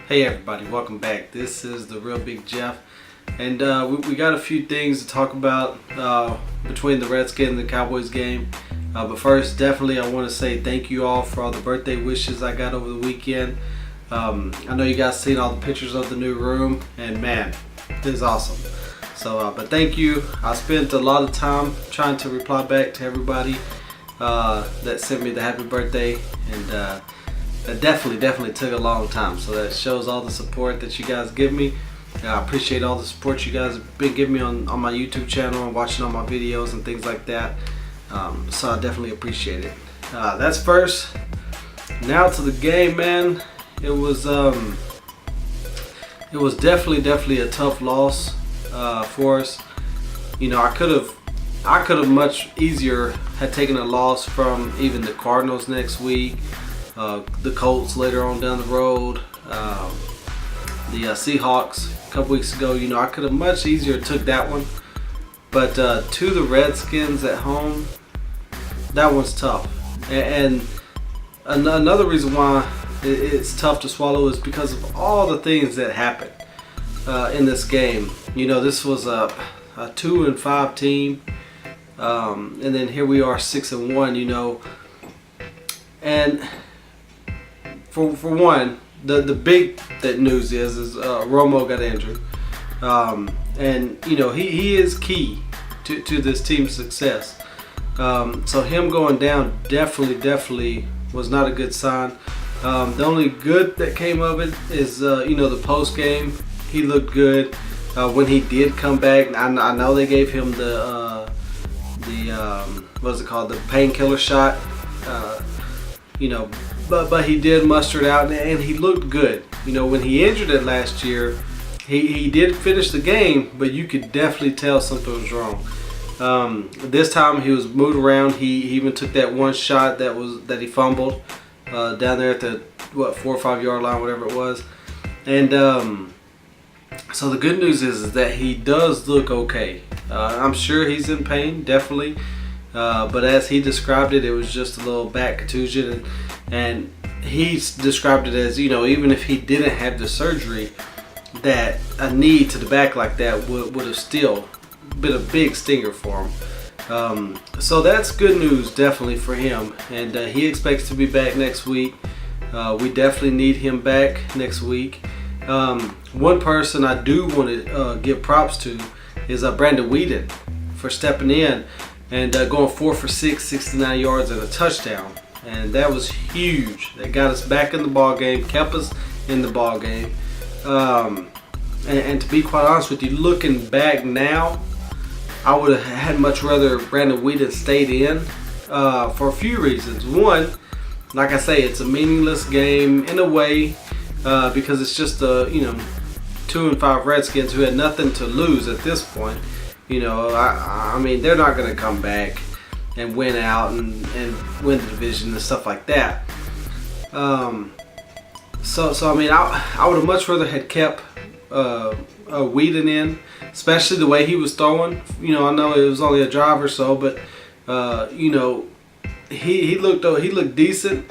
Hey everybody, welcome back. This is the real Big Jeff, and we got a few things to talk about between the Redskins and the Cowboys game. But first, definitely I want to say thank you all for all the birthday wishes I got over the weekend. I know you guys seen all the pictures of the new room, and man, it is awesome. So, but thank you. I spent a lot of time trying to reply back to everybody that sent me the happy birthday, and that definitely took a long time. So that shows all the support that you guys give me. I appreciate all the support you guys have been giving me on my YouTube channel and watching all my videos and things like that. So I definitely appreciate it. That's first. Now to the game, man. It was definitely a tough loss for us. You know, I could have much easier had taken a loss from even the Cardinals next week. The Colts later on down the road, the Seahawks a couple weeks ago. You know, I could have much easier took that one, but to the Redskins at home, that one's tough. And another reason why it's tough to swallow is because of all the things that happened in this game. You know, this was a 2-5 team, and then here we are 6-1. You know, and For one, the big news is Romo got injured, and you know he is key to this team's success. So him going down definitely was not a good sign. The only good that came of it is you know, the post game he looked good when he did come back. I know they gave him the what's it called, the painkiller shot. You know. But he did muster it out, and he looked good. You know, when he injured it last year, he did finish the game, but you could definitely tell something was wrong. This time he was moved around. He even took that one shot that he fumbled down there at the 4 or 5 yard line, whatever it was. And so the good news is that he does look okay. I'm sure he's in pain, definitely. But as he described it, it was just a little back contusion, and he described it as, you know, even if he didn't have the surgery, that a knee to the back like that would have still been a big stinger for him. So that's good news, definitely, for him, and he expects to be back next week. We definitely need him back next week. One person I do want to give props to is Brandon Weeden for stepping in and going 4 for 6, 69 yards and a touchdown. And that was huge. That got us back in the ball game, kept us in the ball game. And to be quite honest with you, looking back now, I would have had much rather Brandon Weeden stayed in for a few reasons. One, like I say, it's a meaningless game in a way because it's just the 2-5 Redskins who had nothing to lose at this point. You know, I mean, they're not going to come back and win out and win the division and stuff like that. So I mean, I would have much rather had kept Weeden in, especially the way he was throwing. You know, I know it was only a drive or so, but you know, he looked decent,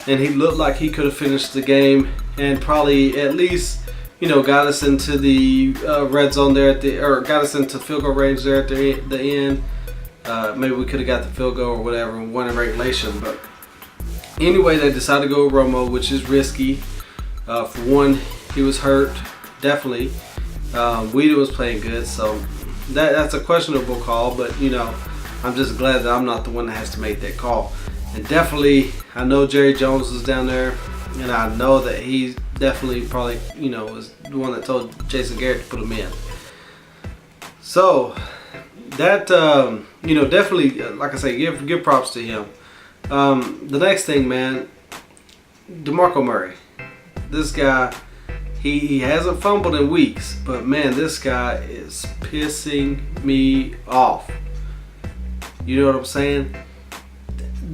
and he looked like he could have finished the game and probably at least, you know, got us into the red zone there or got us into field goal range there at the end. Maybe we could have got the field goal or whatever and won in regulation. But anyway, they decided to go with Romo, which is risky. For one, he was hurt, definitely. Weeden was playing good, so that's a questionable call. But you know, I'm just glad that I'm not the one that has to make that call. And definitely, I know Jerry Jones was down there, and I know that he definitely probably, you know, was the one that told Jason Garrett to put him in. So that you know, definitely, like I say, give props to him. The next thing, man, DeMarco Murray. This guy, he hasn't fumbled in weeks, but man, this guy is pissing me off. You know what I'm saying?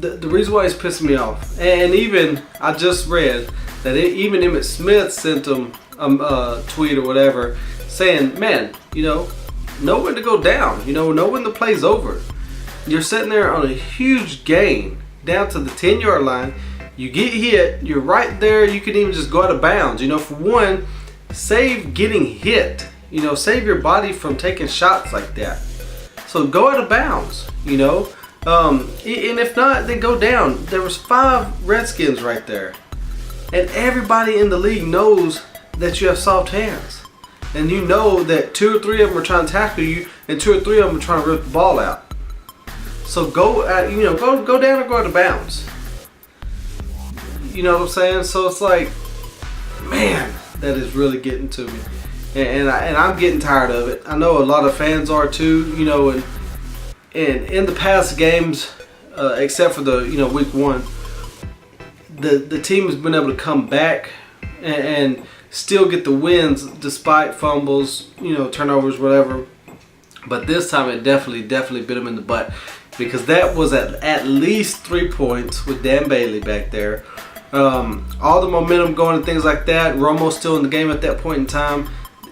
The reason why he's pissing me off, and even I just read that even Emmitt Smith sent him a tweet or whatever saying, man, you know when to go down, know when the play's over. You're sitting there on a huge gain down to the 10-yard line. You get hit, you're right there, you can even just go out of bounds. You know, for one, save getting hit. You know, save your body from taking shots like that. So go out of bounds, you know. And if not, then go down. There was 5 Redskins right there. And everybody in the league knows that you have soft hands. And you know that 2 or 3 of them are trying to tackle you, and 2 or 3 of them are trying to rip the ball out. So go down or go out of bounds. You know what I'm saying? So it's like, man, that is really getting to me, and I'm getting tired of it. I know a lot of fans are too. You know, and in the past games, except for the week 1, the team has been able to come back and still get the wins despite fumbles, turnovers, whatever. But this time it definitely bit them in the butt, because that was at least 3 points with Dan Bailey back there. All the momentum going and things like that. Romo's still in the game at that point in time.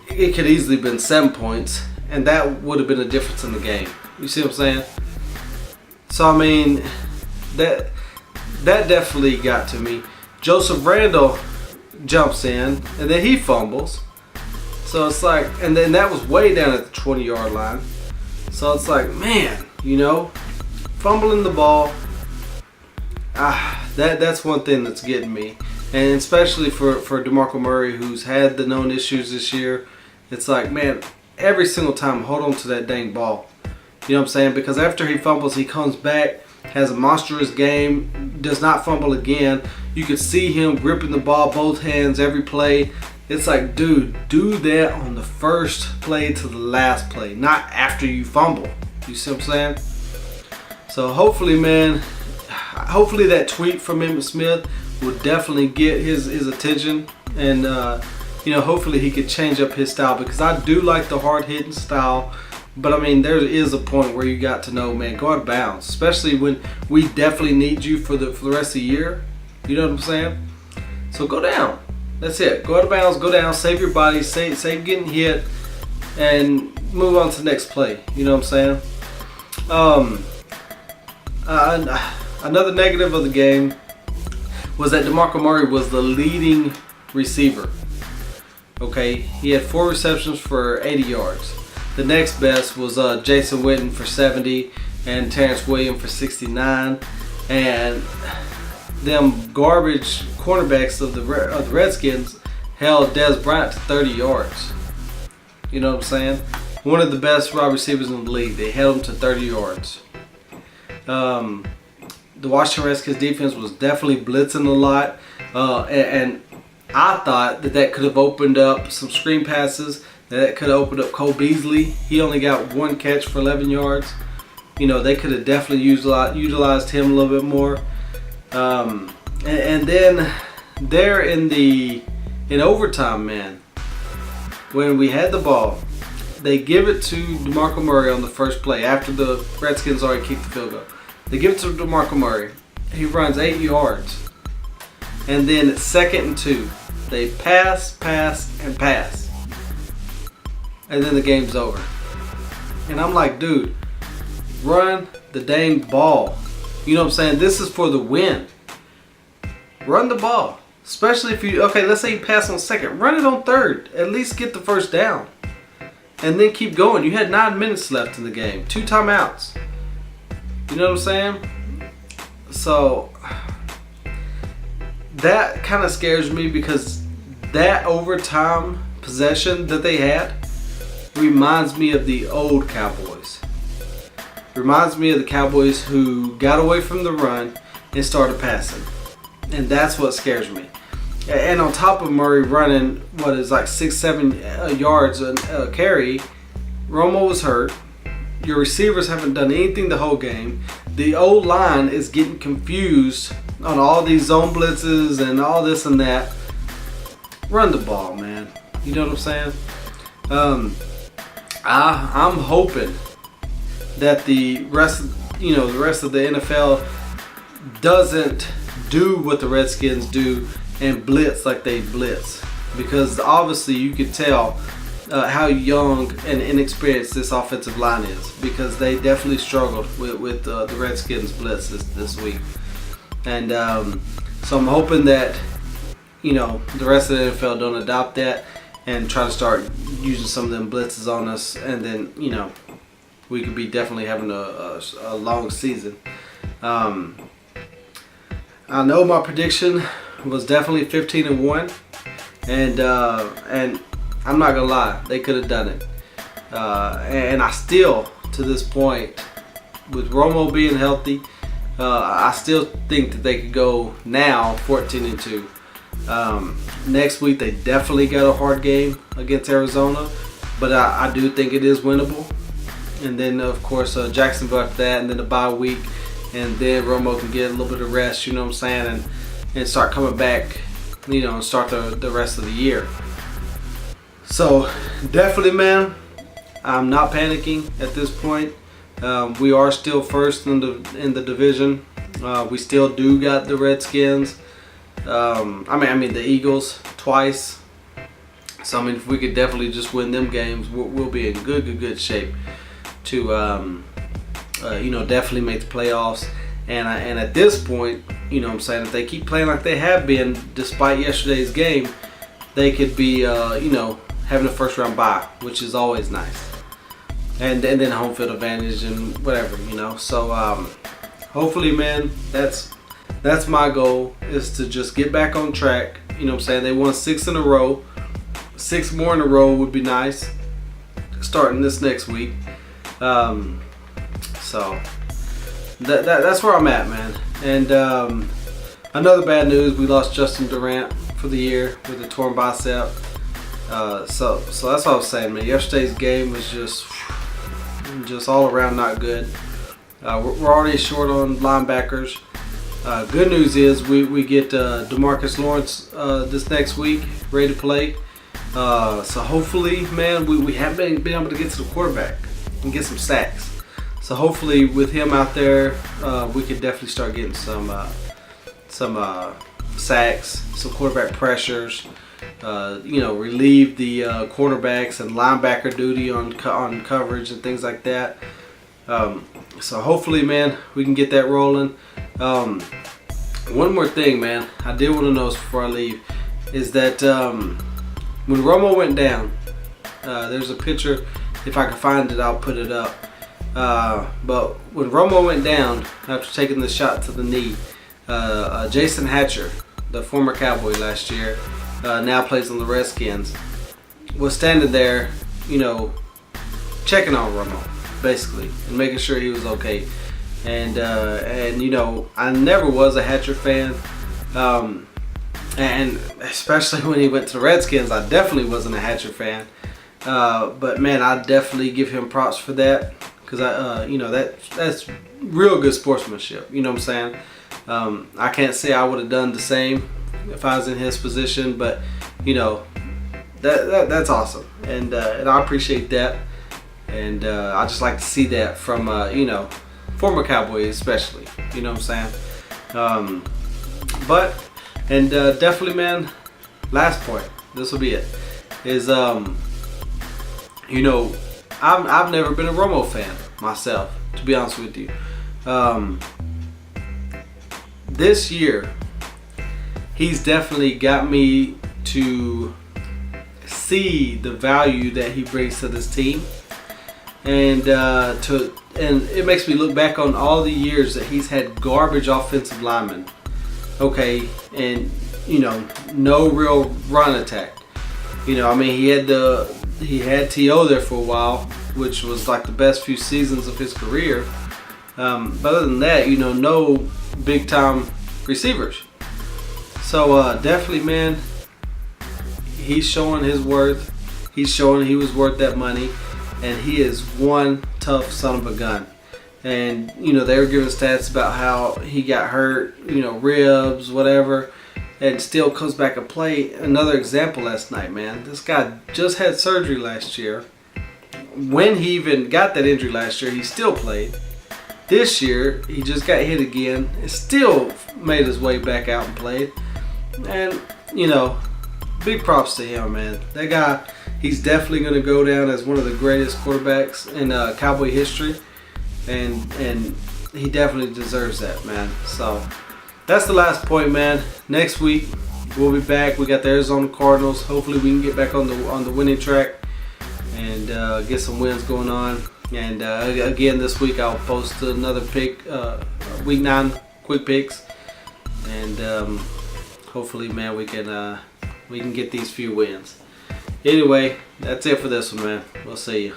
It could easily have been 7 points, and that would have been a difference in the game. You see what I'm saying? So I mean, that definitely got to me. Joseph Randle jumps in, and then he fumbles. So it's like, and then that was way down at the 20-yard line. So it's like, man, fumbling the ball. That's one thing that's getting me, and especially for DeMarco Murray, who's had the known issues this year. It's like, man, every single time, hold on to that dang ball. You know what I'm saying? Because after he fumbles, he comes back, has a monstrous game, does not fumble again. You could see him gripping the ball both hands every play. It's like, dude, do that on the first play to the last play, not after you fumble. You see what I'm saying? So hopefully, man, hopefully that tweet from Emmitt Smith will definitely get his attention, and hopefully he could change up his style, because I do like the hard-hitting style. But I mean, there is a point where you got to know, man, go out of bounds, especially when we definitely need you for the rest of the year. You know what I'm saying? So go down. That's it. Go out of bounds, go down, save your body, save getting hit, and move on to the next play. You know what I'm saying? Another negative of the game was that DeMarco Murray was the leading receiver. Okay, he had 4 receptions for 80 yards. The next best was Jason Witten for 70 and Terrence Williams for 69. And them garbage cornerbacks of the Redskins held Dez Bryant to 30 yards. You know what I'm saying? One of the best wide receivers in the league. They held him to 30 yards. The Washington Redskins defense was definitely blitzing a lot, and I thought that could have opened up some screen passes. That could have opened up Cole Beasley. He only got 1 catch for 11 yards. They could have definitely utilized him a little bit more. And then there in overtime, man, when we had the ball, they give it to DeMarco Murray on the first play after the Redskins already kicked the field goal. They give it to DeMarco Murray. He runs 8 yards. And then it's 2nd and 2. They pass, and pass. And then the game's over. And I'm like, dude, run the dang ball. You know what I'm saying? This is for the win. Run the ball. Especially if let's say you pass on 2nd. Run it on 3rd. At least get the first down. And then keep going. You had 9 minutes left in the game. 2 timeouts. You know what I'm saying? So that kind of scares me, because that overtime possession that they had reminds me of the old Cowboys. Reminds me of the Cowboys who got away from the run and started passing. And that's what scares me. And on top of Murray running, what is like 6-7 yards a carry, Romo was hurt. Your receivers haven't done anything the whole game. The old line is getting confused on all these zone blitzes and all this and that. Run the ball, man. You know what I'm saying? I'm hoping that the rest of the NFL doesn't do what the Redskins do and blitz like they blitz, because obviously you could tell how young and inexperienced this offensive line is, because they definitely struggled with the Redskins blitz this week. And So I'm hoping that, you know, the rest of the NFL don't adopt that and try to start using some of them blitzes on us, and then, you know, we could be definitely having a long season. I know my prediction was definitely 15-1, and I'm not gonna lie, they could have done it. And I still, to this point, with Romo being healthy, I still think that they could go now 14-2. Next week they definitely got a hard game against Arizona, but I do think it is winnable. And then of course Jacksonville after that, and then the bye week, and then Romo can get a little bit of rest, you know what I'm saying, and start coming back, you know, and start the rest of the year. So definitely, man, I'm not panicking at this point. We are still first in the division. We still do got the Redskins. I mean the Eagles twice. So I mean, if we could definitely just win them games, we'll be in good shape to you know, definitely make the playoffs. And at this point, you know what I'm saying, if they keep playing like they have been despite yesterday's game, they could be you know, having a first round bye, which is always nice. And then home field advantage and whatever, you know. So hopefully, man, that's my goal, is to just get back on track. You know what I'm saying? They won 6 in a row. 6 more in a row would be nice, starting this next week. So that's where I'm at, man. And another bad news, we lost Justin Durant for the year with a torn bicep. So that's what I was saying, man. Yesterday's game was just all around not good. We're already short on linebackers. Good news is we get DeMarcus Lawrence this next week, ready to play. So hopefully, man, we haven't been able to get to the quarterback and get some sacks. So hopefully with him out there, we could definitely start getting some sacks, some quarterback pressures. You know, relieve the cornerbacks and linebacker duty on coverage and things like that. So hopefully, man, we can get that rolling. One more thing, man, I did want to know before I leave, is that when Romo went down, there's a picture, if I can find it, I'll put it up. But when Romo went down after taking the shot to the knee, Jason Hatcher, the former Cowboy last year, now plays on the Redskins, was standing there, you know, checking on Romo, basically, and making sure he was okay. And you know, I never was a Hatcher fan, and especially when he went to the Redskins, I definitely wasn't a Hatcher fan. But man, I definitely give him props for that, because you know, that's real good sportsmanship. You know what I'm saying? I can't say I would have done the same if I was in his position, but you know, that's awesome, and I appreciate that, and I just like to see that from you know, former Cowboys especially. You know what I'm saying? But definitely, man, last point, this will be it, is you know, I've never been a Romo fan myself, to be honest with you. This year, he's definitely got me to see the value that he brings to this team, and it makes me look back on all the years that he's had garbage offensive linemen. Okay, and you know, no real run attack. You know, I mean, he had T.O. there for a while, which was like the best few seasons of his career. But other than that, you know, no big time receivers. So definitely, man, he's showing his worth. He's showing he was worth that money, and he is one tough son of a gun. And you know, they were giving stats about how he got hurt, you know, ribs, whatever, and still comes back and play. Another example last night, man. This guy just had surgery last year. When he even got that injury last year, he still played. This year, he just got hit again and still made his way back out and played. And, you know, big props to him, man. That guy, he's definitely going to go down as one of the greatest quarterbacks in Cowboy history. And he definitely deserves that, man. So, that's the last point, man. Next week we'll be back. We got the Arizona Cardinals. Hopefully we can get back on the winning track and get some wins going on. And again, this week I'll post another pick, week 9 quick picks, and hopefully, man, we can get these few wins. Anyway, that's it for this one, man. We'll see you.